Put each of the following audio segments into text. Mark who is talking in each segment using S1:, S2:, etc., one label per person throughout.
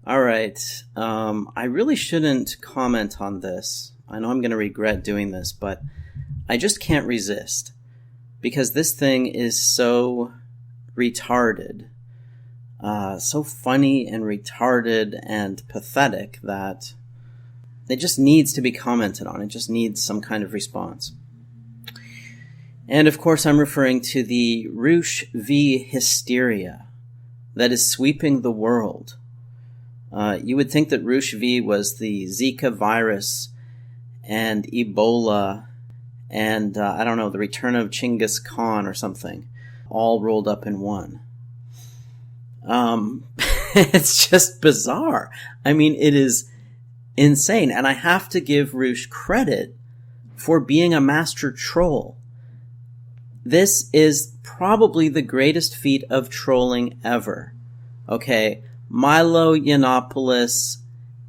S1: All right. I really shouldn't comment on this. I know I'm going to regret doing this, but I just can't resist because this thing is so retarded, so funny and retarded and pathetic that it just needs to be commented on. It just needs some kind of response. And of course, I'm referring to the Roosh V hysteria that is sweeping the world. You would think that Roosh V was the Zika virus and Ebola and, I don't know, the return of Genghis Khan or something, all rolled up in one. It's just bizarre. I mean, it is insane. And I have to give Roosh credit for being a master troll. This is probably the greatest feat of trolling ever. Okay, Milo Yiannopoulos,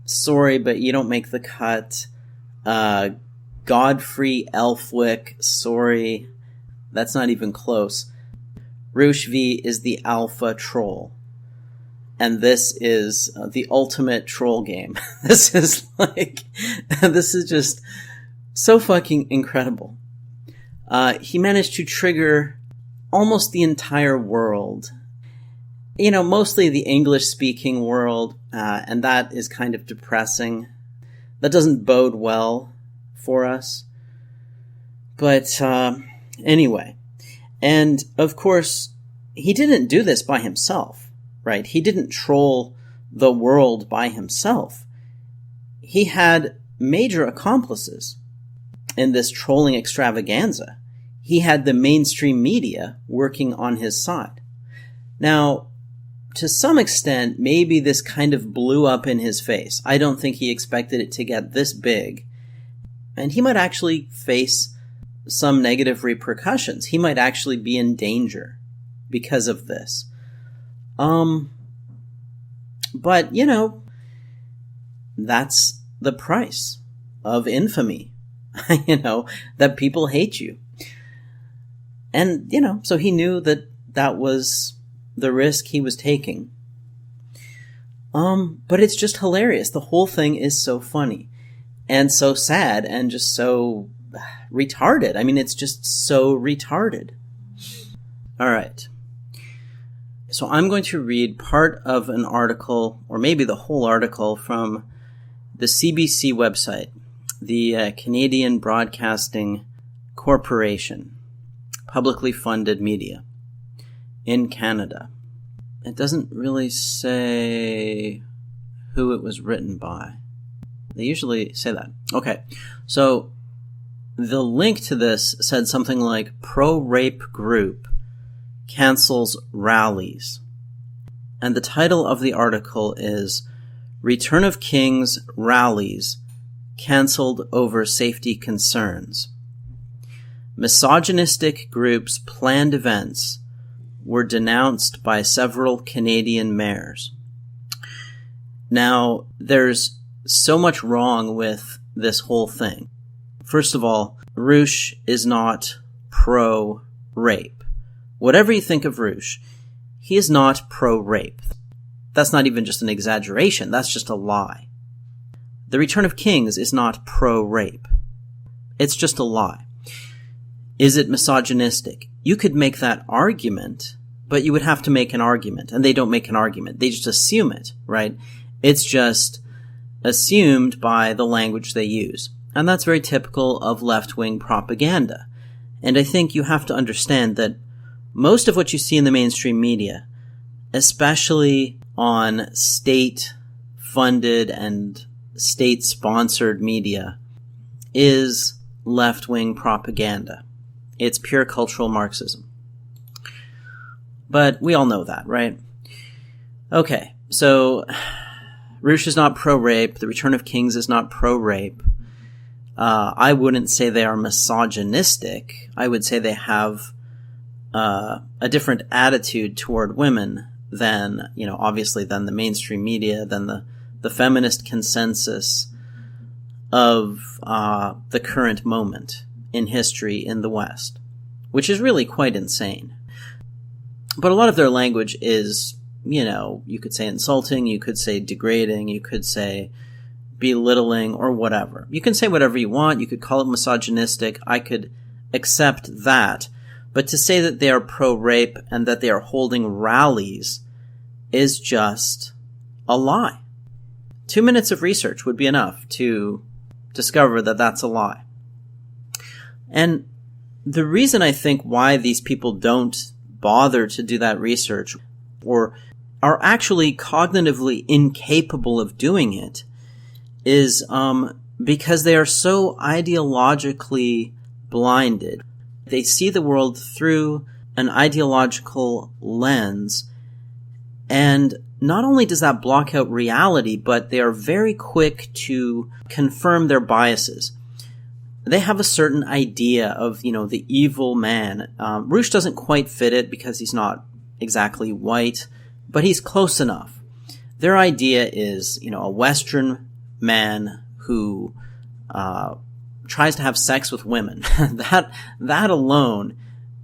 S1: sorry, but you don't make the cut. Godfrey Elfwick, sorry, that's not even close. Roosh V is the alpha troll. And this is the ultimate troll game. This is just so fucking incredible. He managed to trigger almost the entire world. You know, mostly the English-speaking world, and that is kind of depressing. That doesn't bode well for us. But anyway, and of course, he didn't do this by himself, right? He didn't troll the world by himself. He had major accomplices in this trolling extravaganza. He had the mainstream media working on his side. Now, to some extent, maybe this kind of blew up in his face. I don't think he expected it to get this big. And he might actually face some negative repercussions. He might actually be in danger because of this. But, you know, that's the price of infamy. You know, that people hate you. And, you know, so he knew that that was the risk he was taking. But it's just hilarious. The whole thing is so funny and so sad and just so retarded. I mean, it's just so retarded. All right. So I'm going to read part of an article, or maybe the whole article, from the CBC website, the Canadian Broadcasting Corporation, publicly funded media in Canada. It doesn't really say who it was written by. They usually say that. Okay, so the link to this said something like pro-rape group cancels rallies. And the title of the article is Return of Kings Rallies Cancelled Over Safety Concerns. Misogynistic groups' planned events were denounced by several Canadian mayors. Now, there's so much wrong with this whole thing. First of all, Roosh is not pro-rape. Whatever you think of Roosh, he is not pro-rape. That's not even just an exaggeration, that's just a lie. The Return of Kings is not pro-rape. It's just a lie. Is it misogynistic? You could make that argument, but you would have to make an argument, and they don't make an argument. They just assume it, right? It's just assumed by the language they use. And that's very typical of left-wing propaganda. And I think you have to understand that most of what you see in the mainstream media, especially on state-funded and state-sponsored media, is left-wing propaganda. It's pure cultural Marxism. But we all know that, right? Okay, so Roosh is not pro-rape. The Return of Kings is not pro-rape. I wouldn't say they are misogynistic. I would say they have a different attitude toward women than, you know, obviously than the mainstream media, than the feminist consensus of the current moment in history in the West, which is really quite insane. But a lot of their language is you could say insulting, you could say degrading, you could say belittling, or whatever. You can say whatever you want. You could call it misogynistic. I could accept that. But to say that they are pro-rape and that they are holding rallies is just a lie. 2 minutes of research would be enough to discover that that's a lie. And the reason I think why these people don't bother to do that research or are actually cognitively incapable of doing it is because they are so ideologically blinded. They see the world through an ideological lens, and not only does that block out reality, but they are very quick to confirm their biases. They have a certain idea of, the evil man. Roosh doesn't quite fit it because he's not exactly white, but he's close enough. Their idea is, a Western man who tries to have sex with women. That alone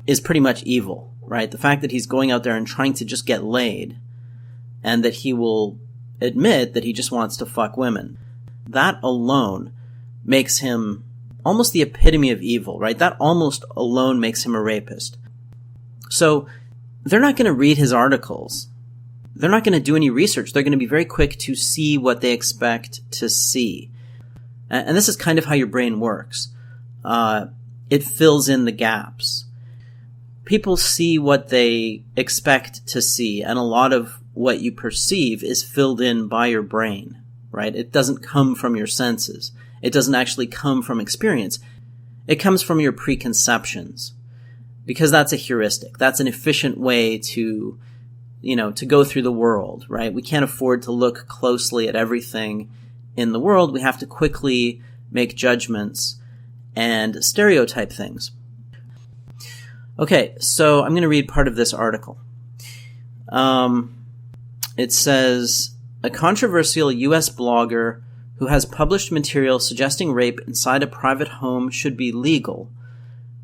S1: is pretty much evil, right? The fact that he's going out there and trying to just get laid, and that he will admit that he just wants to fuck women. That alone makes him almost the epitome of evil, right? That almost alone makes him a rapist. So they're not going to read his articles. They're not going to do any research. They're going to be very quick to see what they expect to see. And this is kind of how your brain works. It fills in the gaps. People see what they expect to see, and a lot of what you perceive is filled in by your brain, right? It doesn't come from your senses. It doesn't actually come from experience. It comes from your preconceptions, because that's a heuristic. That's an efficient way to go through the world, right? We can't afford to look closely at everything in the world. We have to quickly make judgments and stereotype things. Okay, so I'm going to read part of this article. It says, a controversial U.S. blogger who has published material suggesting rape inside a private home should be legal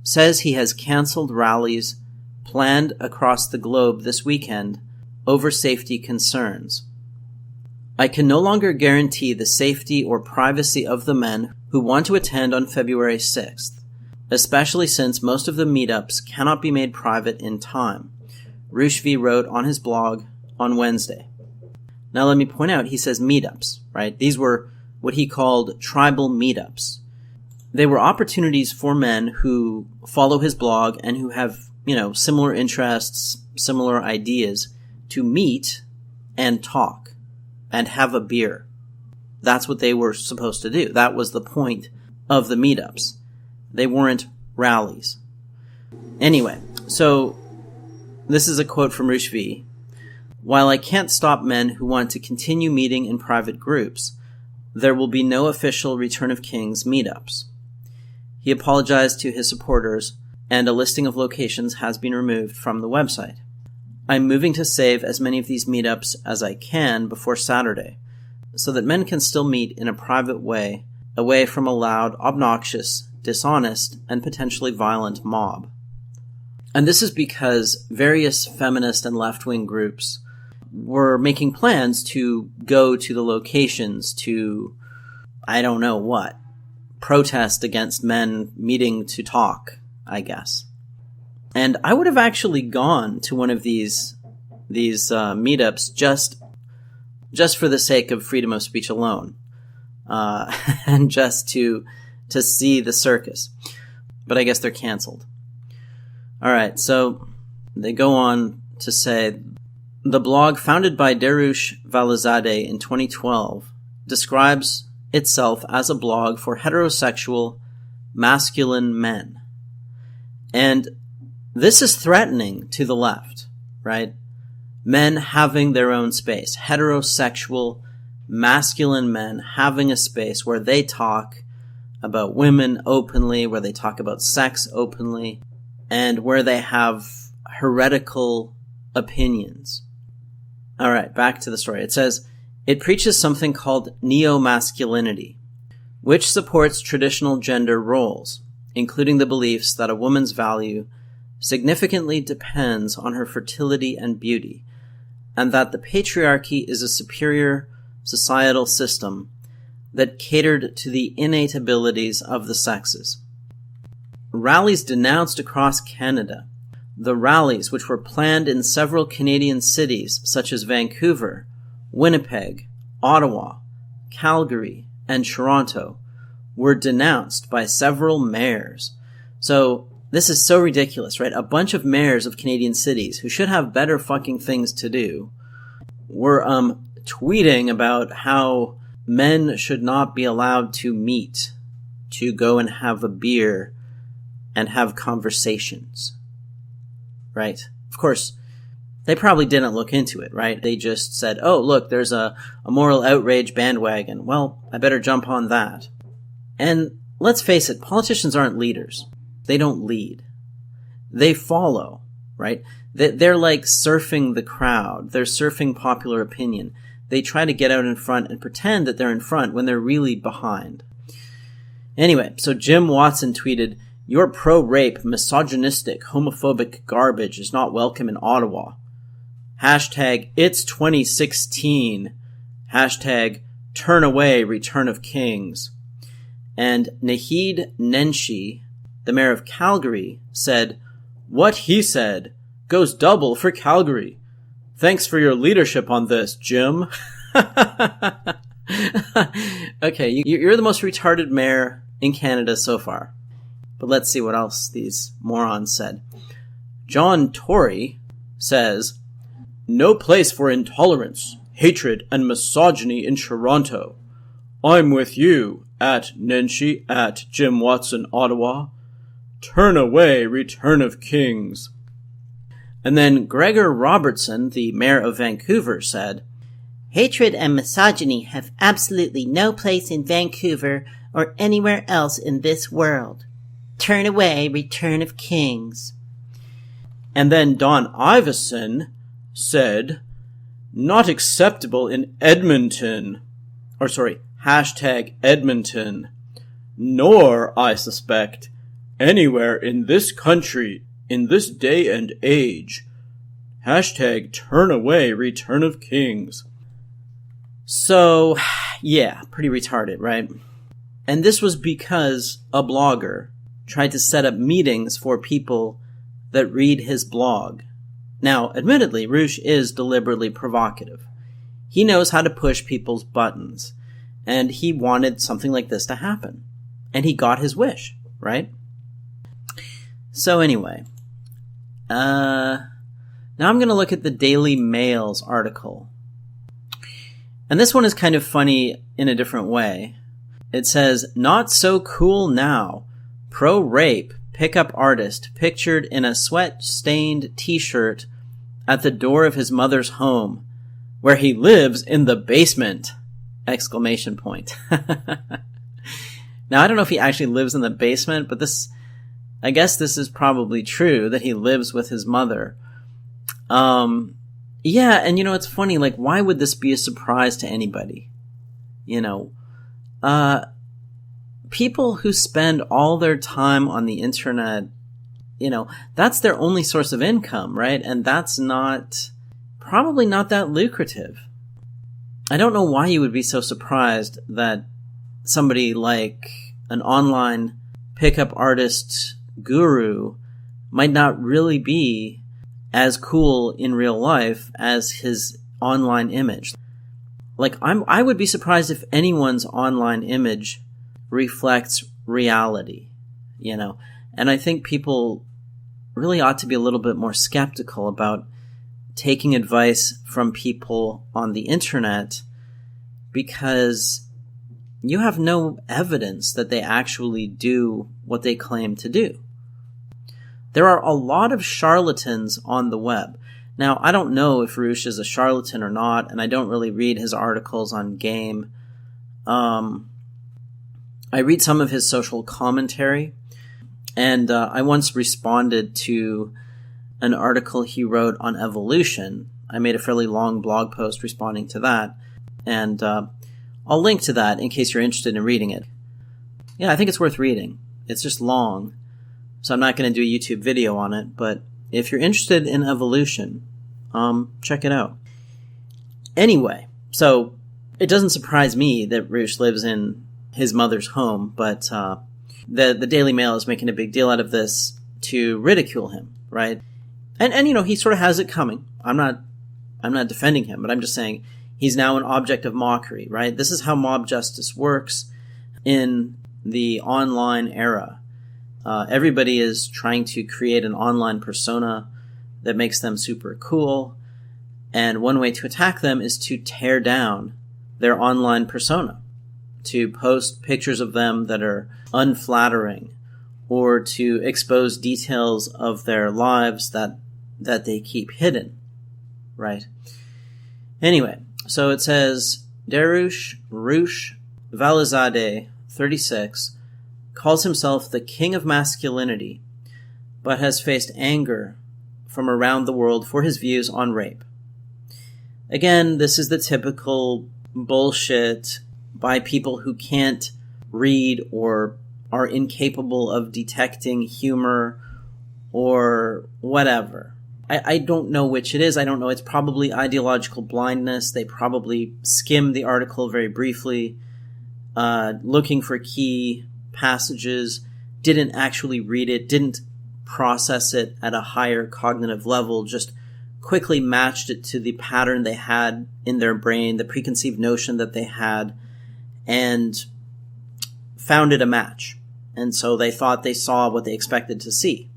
S1: says he has canceled rallies planned across the globe this weekend over safety concerns. I can no longer guarantee the safety or privacy of the men who want to attend on February 6th, especially since most of the meetups cannot be made private in time, Rooshv wrote on his blog on Wednesday. Now let me point out, he says meetups, right? These were what he called tribal meetups. They were opportunities for men who follow his blog and who have, similar interests, similar ideas, to meet and talk and have a beer. That's what they were supposed to do. That was the point of the meetups. They weren't rallies. Anyway, so this is a quote from Rooshv. While I can't stop men who want to continue meeting in private groups, there will be no official Return of Kings meetups. He apologized to his supporters, and a listing of locations has been removed from the website. I'm moving to save as many of these meetups as I can before Saturday, so that men can still meet in a private way, away from a loud, obnoxious, dishonest, and potentially violent mob. And this is because various feminist and left-wing groups were making plans to go to the locations to, I don't know what, protest against men meeting to talk, I guess. And I would have actually gone to one of these meetups just for the sake of freedom of speech alone, and just to see the circus. But I guess they're canceled. All right, so they go on to say, the blog founded by Darush Valizadeh in 2012 describes itself as a blog for heterosexual, masculine men. And this is threatening to the left, right? Men having their own space. Heterosexual, masculine men having a space where they talk about women openly, where they talk about sex openly, and where they have heretical opinions. All right, back to the story. It says, it preaches something called neo-masculinity, which supports traditional gender roles, including the beliefs that a woman's value significantly depends on her fertility and beauty, and that the patriarchy is a superior societal system that catered to the innate abilities of the sexes. Rallies denounced across Canada. The rallies, which were planned in several Canadian cities such as Vancouver, Winnipeg, Ottawa, Calgary, and Toronto, were denounced by several mayors. So this is so ridiculous, right? A bunch of mayors of Canadian cities who should have better fucking things to do were tweeting about how men should not be allowed to meet, to go and have a beer and have conversations, right? Of course, they probably didn't look into it, right? They just said, oh, look, there's a moral outrage bandwagon. Well, I better jump on that. And let's face it, politicians aren't leaders. They don't lead. They follow, right? They're like surfing the crowd. They're surfing popular opinion. They try to get out in front and pretend that they're in front when they're really behind. Anyway, so Jim Watson tweeted, "Your pro-rape, misogynistic, homophobic garbage is not welcome in Ottawa. Hashtag it's 2016. Hashtag turn away Return of Kings." And Naheed Nenshi, the mayor of Calgary, said, "What he said goes double for Calgary. Thanks for your leadership on this, Jim." Okay, you're the most retarded mayor in Canada so far. But let's see what else these morons said. John Tory says, "No place for intolerance, hatred, and misogyny in Toronto. I'm with you, at Nenshi, at Jim Watson, Ottawa. Turn away Return of Kings." And then Gregor Robertson, the mayor of Vancouver, said, "Hatred and misogyny have absolutely no place in Vancouver or anywhere else in this world. Turn away Return of Kings." And then Don Iveson said, "Not acceptable in Edmonton." Hashtag Edmonton. "Nor, I suspect, anywhere in this country in this day and age. Hashtag turn away Return of Kings." So, yeah, pretty retarded, right? And this was because a blogger tried to set up meetings for people that read his blog. Now, admittedly, Roosh is deliberately provocative. He knows how to push people's buttons, and he wanted something like this to happen. And he got his wish, right? So anyway, now I'm going to look at the Daily Mail's article. And this one is kind of funny in a different way. It says, "Not so cool now. Pro-rape pickup artist pictured in a sweat-stained t-shirt at the door of his mother's home, where he lives in the basement!" Exclamation point. Now, I don't know if he actually lives in the basement, but I guess this is probably true, that he lives with his mother. Yeah, and it's funny, like, why would this be a surprise to anybody? People who spend all their time on the internet, that's their only source of income, right? And that's probably not that lucrative. I don't know why you would be so surprised that somebody like an online pickup artist guru might not really be as cool in real life as his online image. Like, I would be surprised if anyone's online image reflects reality, And I think people really ought to be a little bit more skeptical about taking advice from people on the internet, because you have no evidence that they actually do what they claim to do. There are a lot of charlatans on the web. Now, I don't know if Roosh is a charlatan or not, and I don't really read his articles on Game. I read some of his social commentary, and I once responded to an article he wrote on evolution. I made a fairly long blog post responding to that, and I'll link to that in case you're interested in reading it. Yeah, I think it's worth reading. It's just long, so I'm not going to do a YouTube video on it, but if you're interested in evolution, check it out. Anyway, so it doesn't surprise me that Roosh lives in his mother's home, but the Daily Mail is making a big deal out of this to ridicule him, right? And you know, he sort of has it coming. I'm not defending him, but I'm just saying he's now an object of mockery, right? This is how mob justice works in the online era. Everybody is trying to create an online persona that makes them super cool. And one way to attack them is to tear down their online persona, to post pictures of them that are unflattering, or to expose details of their lives that they keep hidden, right? Anyway, so it says, Darush Roosh Valizadeh, 36, calls himself the king of masculinity, but has faced anger from around the world for his views on rape. Again, this is the typical bullshit by people who can't read or are incapable of detecting humor or whatever. I don't know which it is. I don't know. It's probably ideological blindness. They probably skimmed the article very briefly, looking for key passages, didn't actually read it, didn't process it at a higher cognitive level, just quickly matched it to the pattern they had in their brain, the preconceived notion that they had, and found it a match. And so they thought they saw what they expected to see.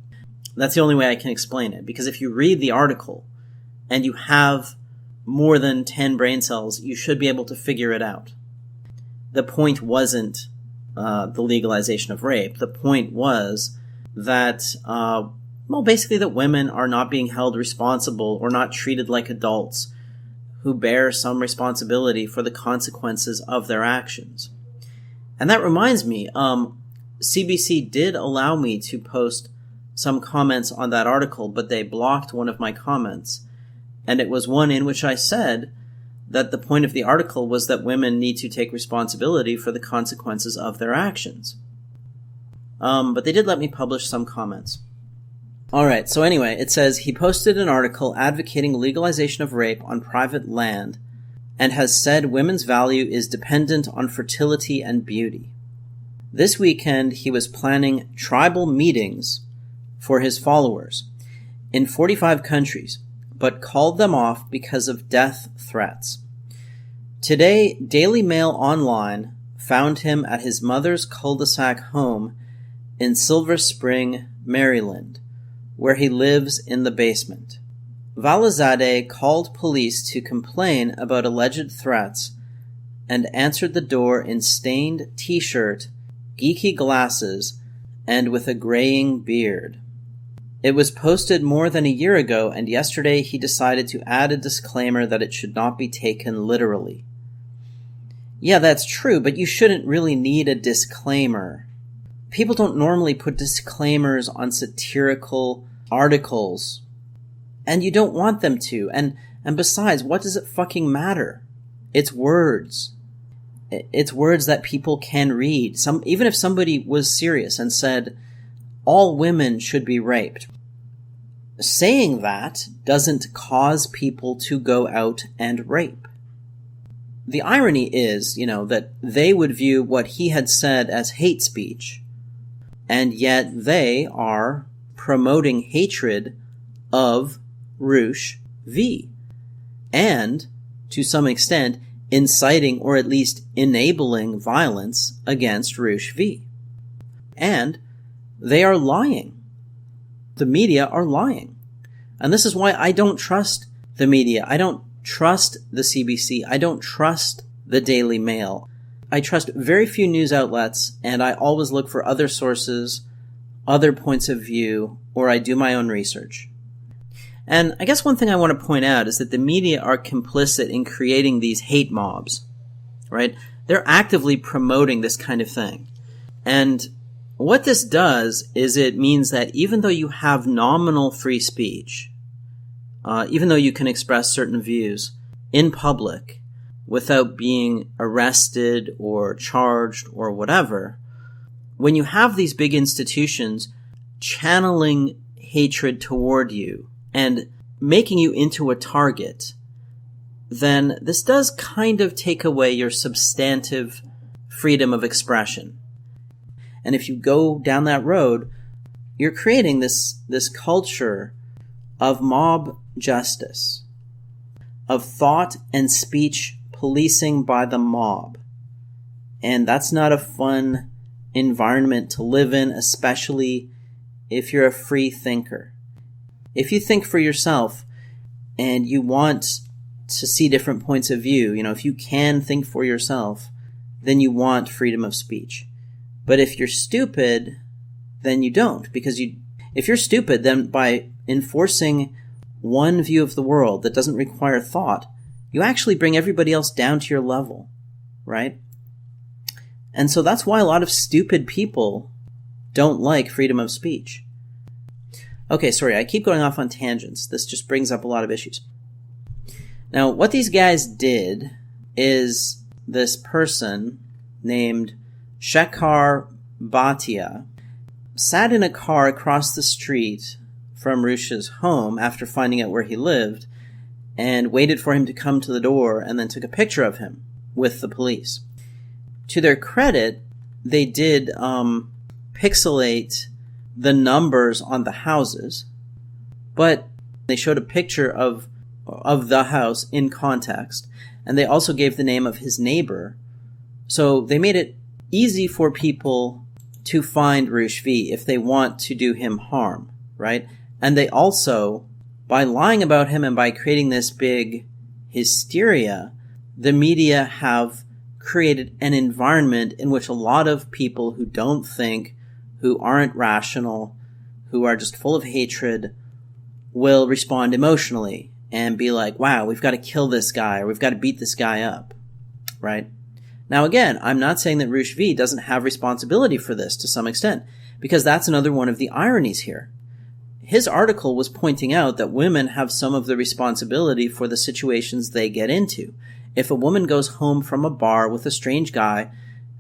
S1: That's the only way I can explain it, because if you read the article and you have more than 10 brain cells, you should be able to figure it out. The point wasn't the legalization of rape. The point was that, basically that women are not being held responsible or not treated like adults who bear some responsibility for the consequences of their actions. And that reminds me, CBC did allow me to post some comments on that article, but they blocked one of my comments. And it was one in which I said that the point of the article was that women need to take responsibility for the consequences of their actions. But they did let me publish some comments. Alright, so anyway, it says he posted an article advocating legalization of rape on private land and has said women's value is dependent on fertility and beauty. This weekend, he was planning tribal meetings for his followers in 45 countries, but called them off because of death threats. Today, Daily Mail Online found him at his mother's cul-de-sac home in Silver Spring, Maryland, where he lives in the basement. Valizadeh called police to complain about alleged threats and answered the door in stained t-shirt, geeky glasses, and with a graying beard. It was posted more than a year ago, and yesterday he decided to add a disclaimer that it should not be taken literally. Yeah, that's true, but you shouldn't really need a disclaimer. People don't normally put disclaimers on satirical articles, and you don't want them to. And besides, what does it fucking matter? It's words. It's words that people can read. Even if somebody was serious and said, all women should be raped, saying that doesn't cause people to go out and rape. The irony is, that they would view what he had said as hate speech, and yet they are promoting hatred of Roosh V, and, to some extent, inciting or at least enabling violence against Roosh V. And they are lying. The media are lying. And this is why I don't trust the media. I don't trust the CBC. I don't trust the Daily Mail. I trust very few news outlets, and I always look for other sources, other points of view, or I do my own research. And I guess one thing I want to point out is that the media are complicit in creating these hate mobs, right? They're actively promoting this kind of thing. And what this does is it means that even though you have nominal free speech, even though you can express certain views in public without being arrested or charged or whatever, when you have these big institutions channeling hatred toward you and making you into a target, then this does kind of take away your substantive freedom of expression. And if you go down that road, you're creating this culture of mob justice, of thought and speech policing by the mob. And that's not a fun environment to live in, especially if you're a free thinker. If you think for yourself and you want to see different points of view, if you can think for yourself, then you want freedom of speech. But if you're stupid, then you don't. Because if you're stupid, then by enforcing one view of the world that doesn't require thought, you actually bring everybody else down to your level, right? And so that's why a lot of stupid people don't like freedom of speech. Okay, sorry, I keep going off on tangents. This just brings up a lot of issues. Now, what these guys did is this person named Shekhar Bhatia sat in a car across the street from Roosh's home after finding out where he lived and waited for him to come to the door and then took a picture of him with the police. To their credit, they did pixelate the numbers on the houses, but they showed a picture of the house in context, and they also gave the name of his neighbor. So they made it easy for people to find Roosh V if they want to do him harm, right? And they also, by lying about him and by creating this big hysteria, the media have created an environment in which a lot of people who don't think, who aren't rational, who are just full of hatred, will respond emotionally and be like, wow, we've got to kill this guy, or we've got to beat this guy up, right? Now again, I'm not saying that Roosh V doesn't have responsibility for this to some extent, because that's another one of the ironies here. His article was pointing out that women have some of the responsibility for the situations they get into. If a woman goes home from a bar with a strange guy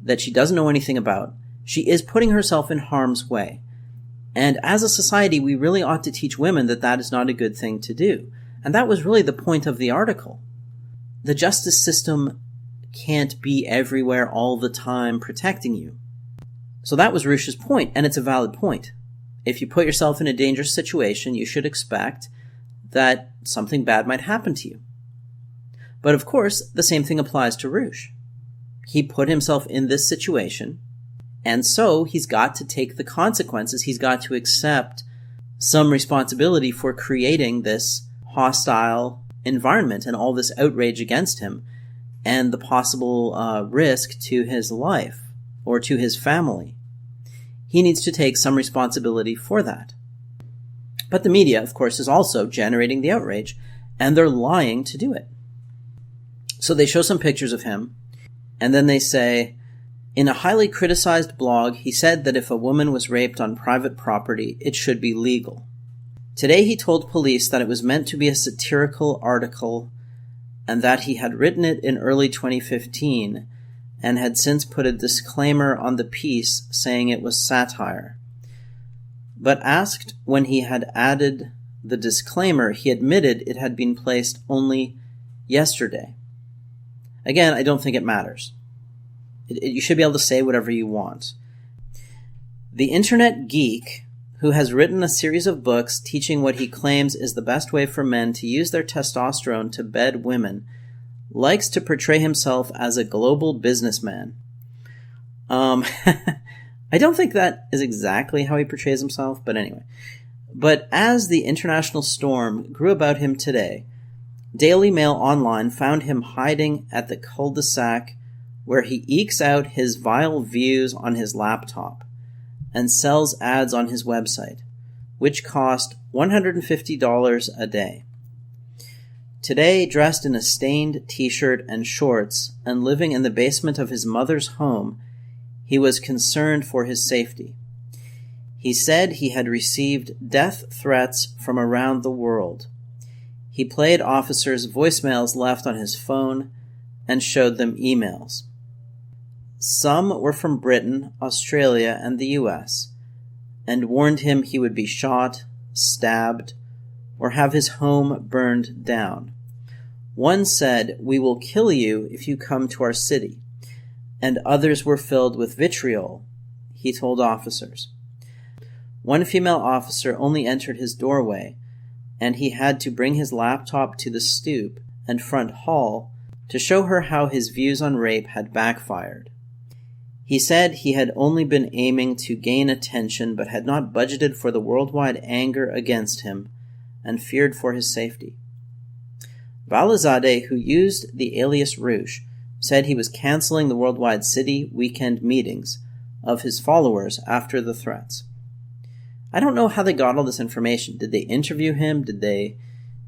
S1: that she doesn't know anything about, she is putting herself in harm's way. And as a society, we really ought to teach women that that is not a good thing to do. And that was really the point of the article. The justice system can't be everywhere all the time protecting you. So that was Roosh's point, and it's a valid point. If you put yourself in a dangerous situation, you should expect that something bad might happen to you. But of course, the same thing applies to Roosh. He put himself in this situation, and so he's got to take the consequences. He's got to accept some responsibility for creating this hostile environment and all this outrage against him and the possible risk to his life or to his family. He needs to take some responsibility for that. But the media, of course, is also generating the outrage, and they're lying to do it. So they show some pictures of him, and then they say, in a highly criticized blog, he said that if a woman was raped on private property, it should be legal. Today he told police that it was meant to be a satirical article and that he had written it in early 2015 and had since put a disclaimer on the piece saying it was satire. But asked when he had added the disclaimer, he admitted it had been placed only yesterday. Again, I don't think it matters. You should be able to say whatever you want. The internet geek, who has written a series of books teaching what he claims is the best way for men to use their testosterone to bed women, likes to portray himself as a global businessman. I don't think that is exactly how he portrays himself, but anyway. But as the international storm grew about him today, Daily Mail Online found him hiding at the cul-de-sac where he ekes out his vile views on his laptop and sells ads on his website, which cost $150 a day. Today, dressed in a stained t-shirt and shorts and living in the basement of his mother's home, he was concerned for his safety. He said he had received death threats from around the world. He played officers' voicemails left on his phone and showed them emails. Some were from Britain, Australia, and the US, and warned him he would be shot, stabbed, or have his home burned down. One said, "We will kill you if you come to our city," and others were filled with vitriol, he told officers. One female officer only entered his doorway, and he had to bring his laptop to the stoop and front hall to show her how his views on rape had backfired. He said he had only been aiming to gain attention but had not budgeted for the worldwide anger against him and feared for his safety. Valazadeh, who used the alias Roosh, said he was canceling the worldwide city weekend meetings of his followers after the threats. I don't know how they got all this information. Did they interview him?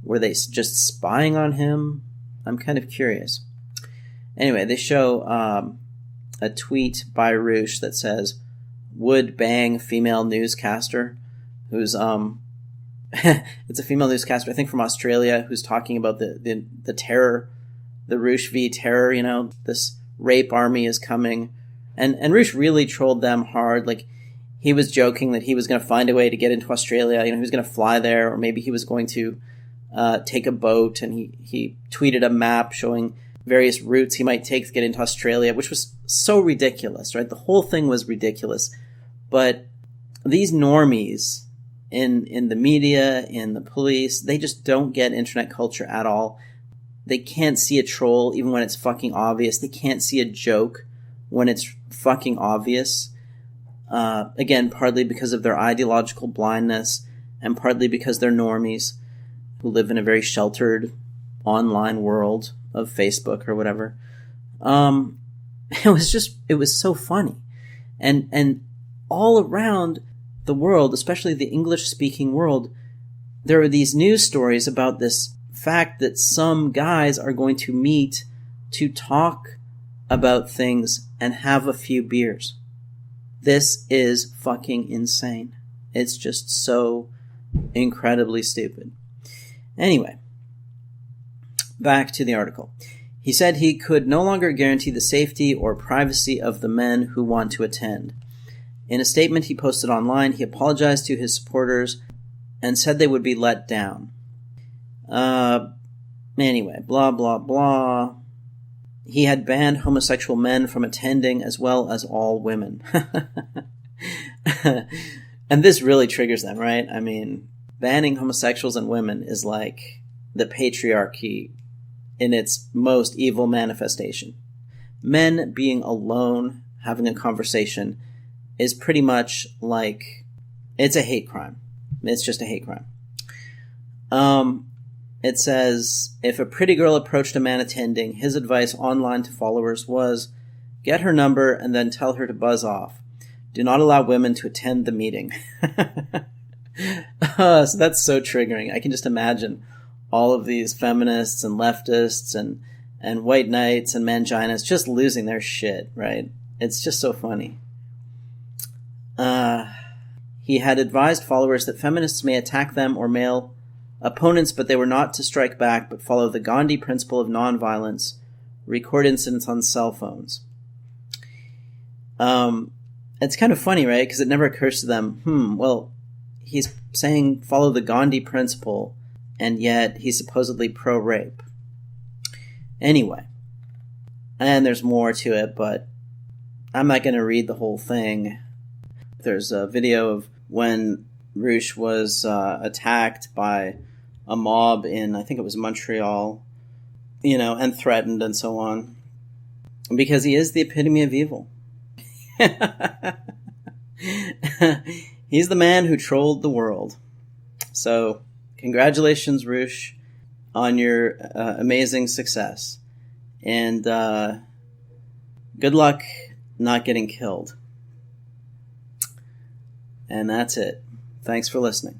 S1: Were they just spying on him? I'm kind of curious. Anyway, they show a tweet by Roosh that says, "Would bang female newscaster," who's it's a female newscaster, I think from Australia, who's talking about the terror, the Roosh v terror, this rape army is coming. And Roosh really trolled them hard. Like, he was joking that he was going to find a way to get into Australia. He was going to fly there, or maybe he was going to take a boat, and he tweeted a map showing various routes he might take to get into Australia, which was so ridiculous, right? The whole thing was ridiculous. But these normies in the media, in the police, they just don't get internet culture at all. They can't see a troll even when it's fucking obvious. They can't see a joke when it's fucking obvious. Again, partly because of their ideological blindness, and partly because they're normies who live in a very sheltered online world of Facebook or whatever. It was so funny. And all around the world, especially the English-speaking world, there are these news stories about this fact that some guys are going to meet to talk about things and have a few beers. This is fucking insane. It's just so incredibly stupid. Anyway, back to the article. He said he could no longer guarantee the safety or privacy of the men who want to attend. In a statement he posted online, he apologized to his supporters and said they would be let down. Anyway, blah, blah, blah. He had banned homosexual men from attending as well as all women. And this really triggers them, right? I mean, banning homosexuals and women is like the patriarchy in its most evil manifestation. Men being alone, having a conversation, is pretty much like, it's a hate crime. It's just a hate crime. It says, if a pretty girl approached a man attending, his advice online to followers was, get her number and then tell her to buzz off. Do not allow women to attend the meeting. So that's so triggering. I can just imagine all of these feminists and leftists and white knights and manginas just losing their shit, right? It's just so funny. He had advised followers that feminists may attack them or male opponents, but they were not to strike back, but follow the Gandhi principle of nonviolence, record incidents on cell phones. It's kind of funny, right? Because it never occurs to them, well, he's saying follow the Gandhi principle, and yet he's supposedly pro-rape. Anyway, and there's more to it, but I'm not going to read the whole thing. There's a video of when Roosh was attacked by a mob in, I think it was Montreal, and threatened and so on, because he is the epitome of evil. He's the man who trolled the world. So, congratulations, Roosh, on your amazing success. And good luck not getting killed. And that's it. Thanks for listening.